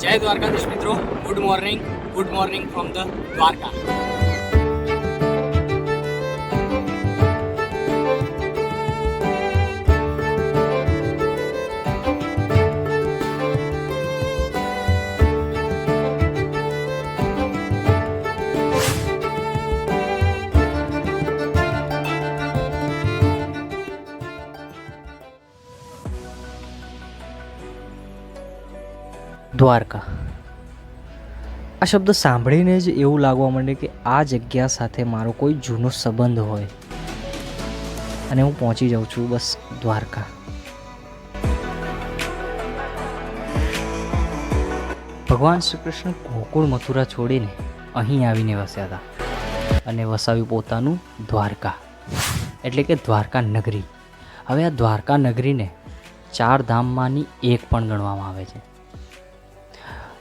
જય દ્વારકાધીશ મિત્રો, good morning from the Dwarka. Dwarka. આ શબ્દ સાંભળીને જ એવું લાગવા માંડે કે આ જગ્યા સાથે મારો કોઈ જૂનો સંબંધ હોય અને હું પહોંચી જાઉં છું બસ દ્વારકા. ભગવાન શ્રી કૃષ્ણ ગોકુળ મથુરા છોડીને અહીં આવીને વસ્યા હતા અને વસાવ્યું પોતાનું દ્વારકા, એટલે કે દ્વારકા નગરી. હવે આ દ્વારકા નગરીને 4 ધામમાંની એક પણ ગણવામાં આવે છે.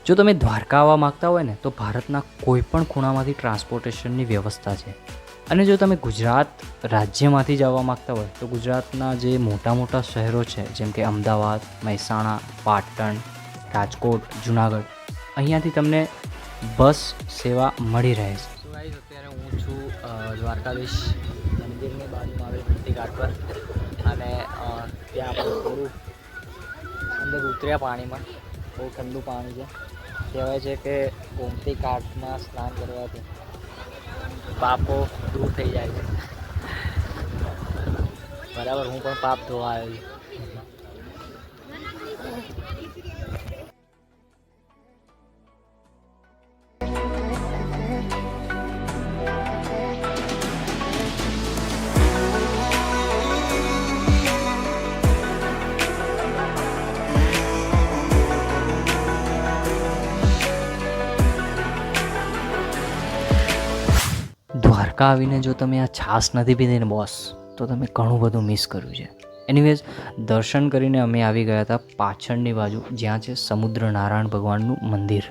જો તમે દ્વારકા આવવા માગતા હોય ને તો ભારતના કોઈ પણ ખૂણામાંથી ટ્રાન્સપોર્ટેશનની વ્યવસ્થા છે. અને જો તમે ગુજરાત રાજ્યમાંથી જ આવવા માગતા હોય તો ગુજરાતના જે મોટા મોટા શહેરો છે જેમ કે અમદાવાદ, મહેસાણા, પાટણ, રાજકોટ, જુનાગઢ, અહીંયાથી તમને બસ સેવા મળી રહે છે. તો ગાઈસ, અત્યારે હું છું દ્વારકાધીશ મંદિરની બાજુમાં આવેલ ગોમતી ઘાટ પર અને ત્યાં આપણે થોડું અંદર ઉતર્યા પાણીમાં. બહુ ઠંડુ પાણી છે. કહેવાય છે કે ગોમતી ઘાટમાં સ્નાન કરવાથી પાપો દૂર થઈ જાય છે. બરાબર, હું પણ પાપ ધોવા આવ્યો છું. દ્વારકા આવીને જો તમે આ છાશ નથી પીધી ને બોસ, તો તમે ઘણું બધું મિસ કર્યું છે. એનીવેઝ, દર્શન કરીને અમે આવી ગયા હતા પાછળની બાજુ, જ્યાં છે સમુદ્ર નારાયણ ભગવાનનું મંદિર.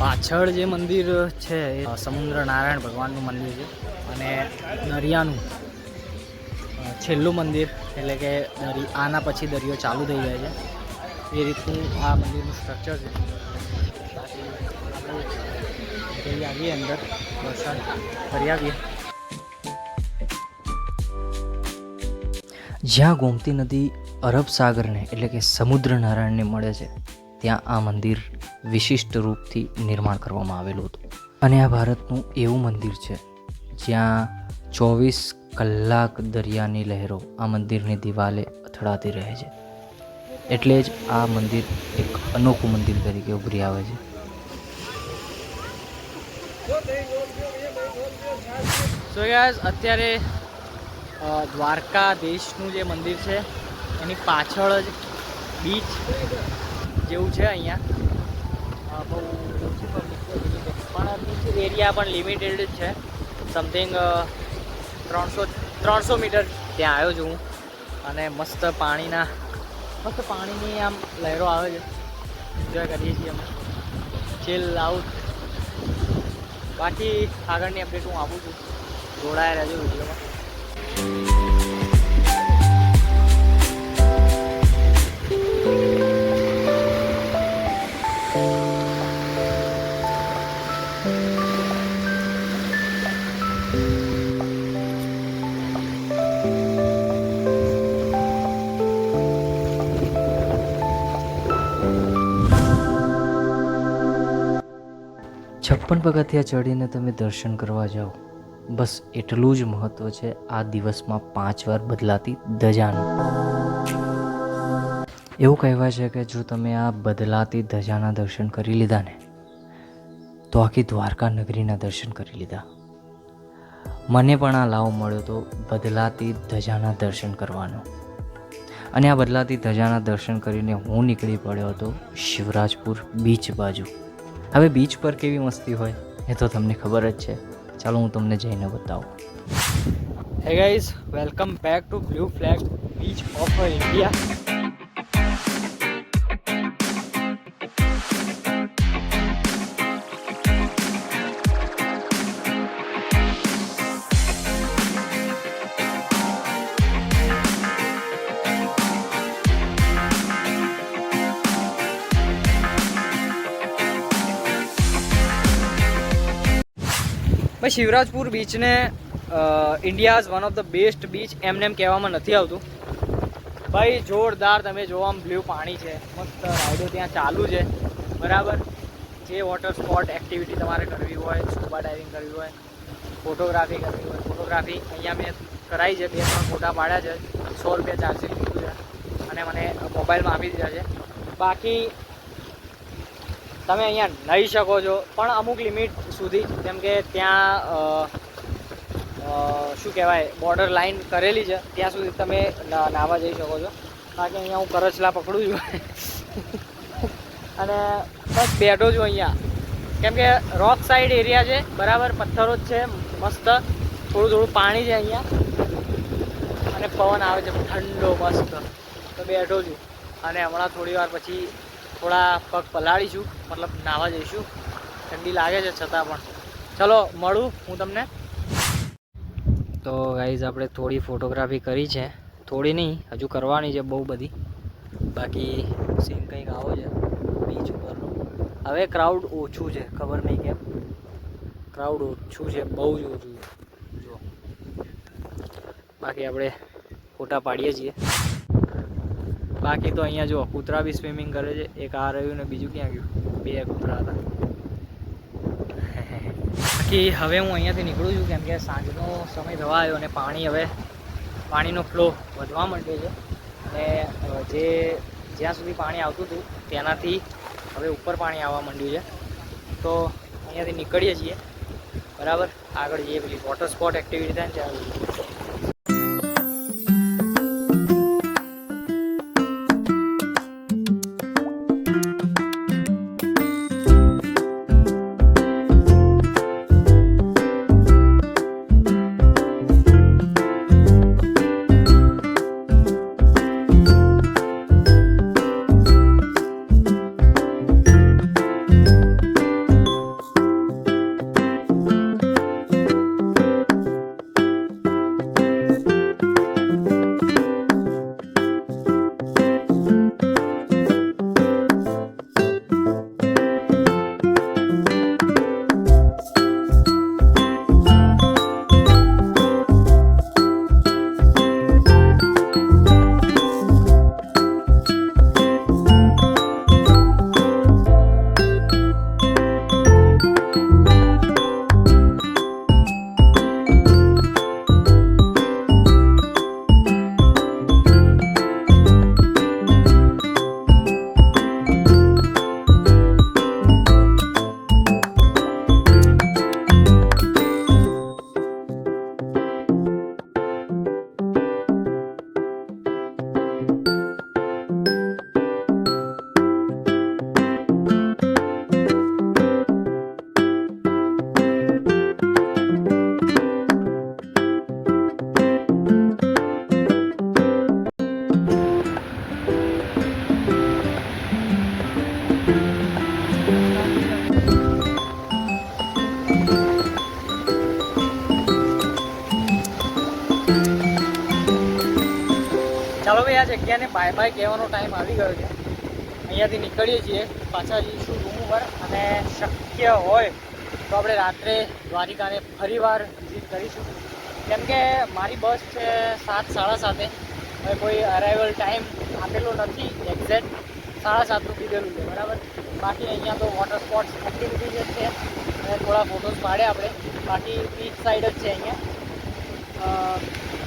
પાછળ જે મંદિર છે એ સમુદ્ર નારાયણ ભગવાનનું મંદિર છે અને દરિયાનું છેલ્લું મંદિર, એટલે કે આના પછી દરિયો ચાલુ થઈ જાય છે એ રીતનું આ મંદિરનું સ્ટ્રક્ચર છે. બાકી આપણે જઈ આવીએ અંદર, દર્શન કરી આવીએ. જ્યાં ગોમતી નદી અરબ સાગરને એટલે કે સમુદ્ર નારાયણને મળે છે ત્યાં આ મંદિર વિશિષ્ટ રૂપથી નિર્માણ કરવામાં આવેલું હતું. અને આ ભારતનું એવું મંદિર છે જ્યાં 24 કલાક દરિયાની લહેરો આ મંદિરની દિવાલે અથડાતી રહે છે. એટલે જ આ મંદિર એક અનોખું મંદિર તરીકે ઉભરી આવે છે. સો ગાઈસ, અત્યારે દ્વારકાધીશનું જે મંદિર છે એની પાછળ જ બીચ જેવું છે. અહીંયા બહુ ઓછી પબ્લિક છે પણ બીચ એરિયા પણ લિમિટેડ જ છે. સમથિંગ 300 મીટર ત્યાં આવ્યો છું હું. અને મસ્ત પાણીની આમ લહેરો આવે છે, એન્જોય કરીએ છીએ અમે, ચિલ આઉટ. બાકી આગળની અપડેટ હું આપું છું, જોડાયા રહેજો વિડીયોમાં. છપ્પન પગથિયા ચડીને તમે દર્શન કરવા જાઓ, બસ એટલું જ મહત્ત્વ છે આ દિવસમાં 5 વાર બદલાતી ધજાનું. એવું કહેવાય છે કે જો તમે આ બદલાતી ધજાના દર્શન કરી લીધા ને તો આખી દ્વારકા નગરીના દર્શન કરી લીધા. મને પણ આ લાવો મળ્યો તો બદલાતી ધજાના દર્શન કરવાનો. અને આ બદલાતી ધજાના દર્શન કરીને હું નીકળી પડ્યો હતો શિવરાજપુર બીચ બાજુ. હવે બીચ પર કેવી મસ્તી હોય એ તો તમને ખબર જ છે. ચાલો હું તમને જઈને બતાવું. Hey guys, welcome back to blue flag beach of India. ભાઈ શિવરાજપુર બીચને India's one of the best beach એમને એમ કહેવામાં નથી આવતું. ભાઈ જોરદાર, તમે જોવો આમ બ્લુ પાણી છે, મસ્ત રાઈડો ત્યાં ચાલુ છે, બરાબર. જે વોટર સ્પોર્ટ એક્ટિવિટી તમારે કરવી હોય, સ્કૂબા ડાઇવિંગ કરવી હોય, ફોટોગ્રાફી કરવી હોય, ફોટોગ્રાફી અહીંયા મેં કરાવી છે, 2-3 ફોટા પાડ્યા છે, 100 રૂપિયા ચાર્જિંગ લીધું છે અને મને મોબાઈલમાં આપી દીધા છે. બાકી તમે અહીંયા નાહી શકો છો, પણ અમુક લિમિટ સુધી, જેમ કે ત્યાં શું કહેવાય બોર્ડર લાઈન કરેલી છે ત્યાં સુધી તમે નાહવા જઈ શકો છો. બાકી અહીંયા હું કરચલા પકડું છું અને બસ બેઠો છું અહીંયા, કેમ કે રોક સાઈડ એરિયા છે, બરાબર. પથ્થરો જ છે, મસ્ત થોડું પાણી છે અહીંયા અને પવન આવે છે ઠંડો મસ્ત. તો બેઠો છું અને હમણાં થોડી વાર પછી થોડા પગ પલાળીશું, મતલબ નાહવા જઈશું. ઠંડી લાગે છે છતાં પણ. ચલો મળું હું તમને. તો ગાઈઝ આપણે થોડી ફોટોગ્રાફી કરી છે, થોડી નહીં હજુ કરવાની છે બહુ બધી. બાકી સીન કંઈક આવો છે બીચ ઉપરનું. હવે ક્રાઉડ ઓછું છે, ખબર નહીં કેમ ક્રાઉડ ઓછું છે, બહુ જ ઓછું છે જો. બાકી આપણે ફોટા પાડીએ છીએ. બાકી તો અહીંયા જો કૂતરા બી સ્વિમિંગ કરે છે, એક આ રહ્યું ને બીજું ક્યાં ગયું, 2 કૂતરા હતા. બાકી હવે હું અહીંયાથી નીકળું છું, કેમ કે સાંજનો સમય થવા આવ્યો અને પાણીનો ફ્લો વધવા માંડ્યો છે અને જ્યાં સુધી પાણી આવતું હતું તેનાથી હવે ઉપર પાણી આવવા માંડ્યું છે. તો અહીંયાથી નીકળીએ છીએ, બરાબર. આગળ જઈએ, પેલી વોટર સ્પોર્ટ એક્ટિવિટી થાય ને ત્યાં. ચાલો ભાઈ, આ જગ્યાને બાય બાય કહેવાનો ટાઈમ આવી ગયો છે. અહીંયાથી નીકળીએ છીએ, પાછા જઈશું રૂમ ઉપર અને શક્ય હોય તો આપણે રાત્રે દ્વારિકાને ફરીવાર વિઝિટ કરીશું. કેમ કે મારી બસ છે 7:30. હવે કોઈ અરાઇવલ ટાઈમ આપેલો નથી, એક્ઝેક્ટ 7:30 કીધેલું છે, બરાબર. બાકી અહીંયા તો વોટર સ્પોર્ટ્સ એક્ટિવિટી જે છે અને થોડા ફોટોસ પાડ્યા આપણે. બાકી બીચ સાઈડ જ છે અહીંયા.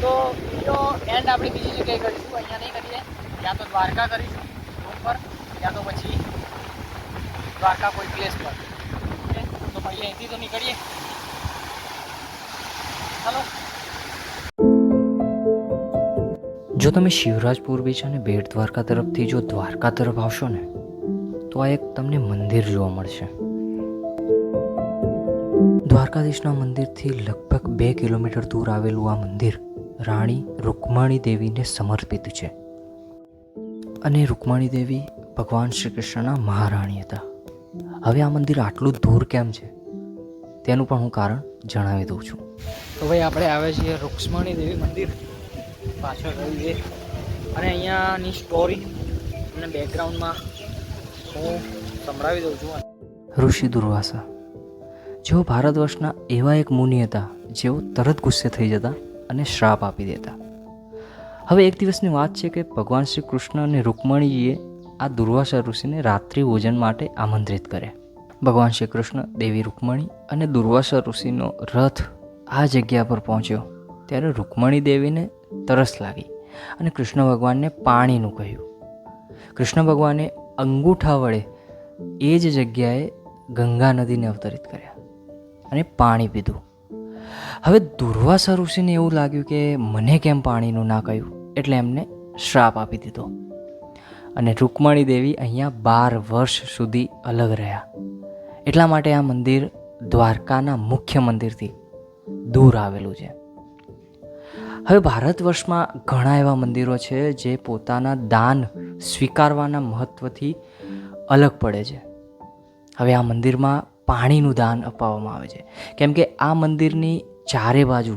તો બીજો એન્ડ આપણે બીજી જગ્યાએ કરીશું, અહીંયા નહીં કરીએ. યા તો દ્વારકા કરીશું રૂમ પર, યા તો પછી દ્વારકા કોઈ પ્લેસ પર. ઓકે, તો ભાઈ અહીંથી તો નીકળીએ. ચાલો. જો તમે શિવરાજપુર બીચ અને બેટ દ્વારકા તરફથી જો દ્વારકા તરફ આવશો ને, તો આ એક તમને મંદિર જોવા મળશે. દ્વારકાધીશના મંદિરથી લગભગ 2 કિલોમીટર દૂર આવેલું આ મંદિર રાણી રૂકમણી દેવીને સમર્પિત છે. અને રૂકમણી દેવી ભગવાન શ્રી કૃષ્ણના મહારાણી હતા. હવે આ મંદિર આટલું દૂર કેમ છે તેનું પણ હું કારણ જણાવી દઉં છું. તો ભાઈ આપણે આવ્યા છીએ રૂક્ષ્મણી દેવી મંદિર પાછળ રહ્યું છે અને અહીંયાની સ્ટોરી અને બેકગ્રાઉન્ડમાં હું સંભળાવી દઉં છું. ઋષિ દુર્વાસા જેઓ ભારત વર્ષના એવા એક મુનિ હતા જેઓ તરત ગુસ્સે થઈ જતા અને શ્રાપ આપી દેતા. હવે એક દિવસની વાત છે કે ભગવાન શ્રી કૃષ્ણ અને રૂકમણીજીએ આ દુર્વાસા ઋષિને રાત્રિ ભોજન માટે આમંત્રિત કર્યા. ભગવાન શ્રી કૃષ્ણ, દેવી રૂકમણી અને દુર્વાસા ઋષિનો રથ આ જગ્યા પર પહોંચ્યો ત્યારે રૂકમણી દેવીને તરસ લાગી અને કૃષ્ણ ભગવાનને પાણીનું કહ્યું. કૃષ્ણ ભગવાને અંગૂઠા વડે એ જ જગ્યાએ ગંગા નદીને અવતરિત કર્યા અને પાણી પીધું. હવે દુર્વાસા ઋષિને એવું લાગ્યું કે મને કેમ પાણીનું ના કહ્યું, એટલે એમને શ્રાપ આપી દીધો અને રૂકમણી દેવી અહીંયા 12 વર્ષ સુધી અલગ રહ્યા. એટલા માટે આ મંદિર દ્વારકાના મુખ્ય મંદિરથી દૂર આવેલું છે. હવે ભારત વર્ષમાં ઘણા એવા મંદિરો છે જે પોતાના દાન સ્વીકારવાના મહત્ત્વથી અલગ પડે છે. હવે આ મંદિરમાં પાણીનું દાન અપાવવામાં આવે છે, કેમ કે આ મંદિરની ચારે બાજુ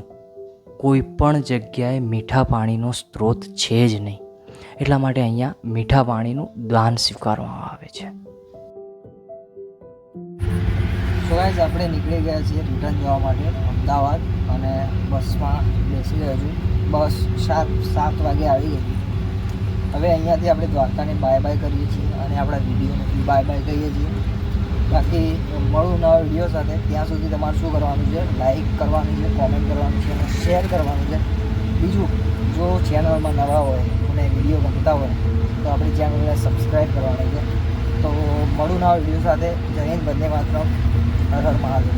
કોઈ પણ જગ્યાએ મીઠા પાણીનો સ્ત્રોત છે જ નહીં. એટલા માટે અહીંયા મીઠા પાણીનું દાન સ્વીકારવામાં આવે છે. સો ગાઈઝ, આપણે નીકળી ગયા છીએ રિટર્ન જવા માટે અમદાવાદ અને બસમાં બેસી ગયો છું. બસ 7 વાગે આવી ગઈ. હવે અહીંયાથી આપણે દ્વારકાને બાય બાય કરીએ છીએ અને આપણા વિડીયોને બાય બાય કહીએ છીએ. બાકી મળું નવા વિડીયો સાથે. ત્યાં સુધી તમારે શું કરવાનું છે? લાઈક કરવાનું છે, કોમેન્ટ કરવાનું છે અને શેર કરવાનું છે. બીજું, જો ચેનલમાં નવા હોય અને વિડીયો ગમતા હોય તો આપણી ચેનલને સબસ્ક્રાઈબ કરવાની છે. તો મળું નવા વિડીયો સાથે. જય હિન્દ, વંદે માતરમ, હર હર મહાદેવ.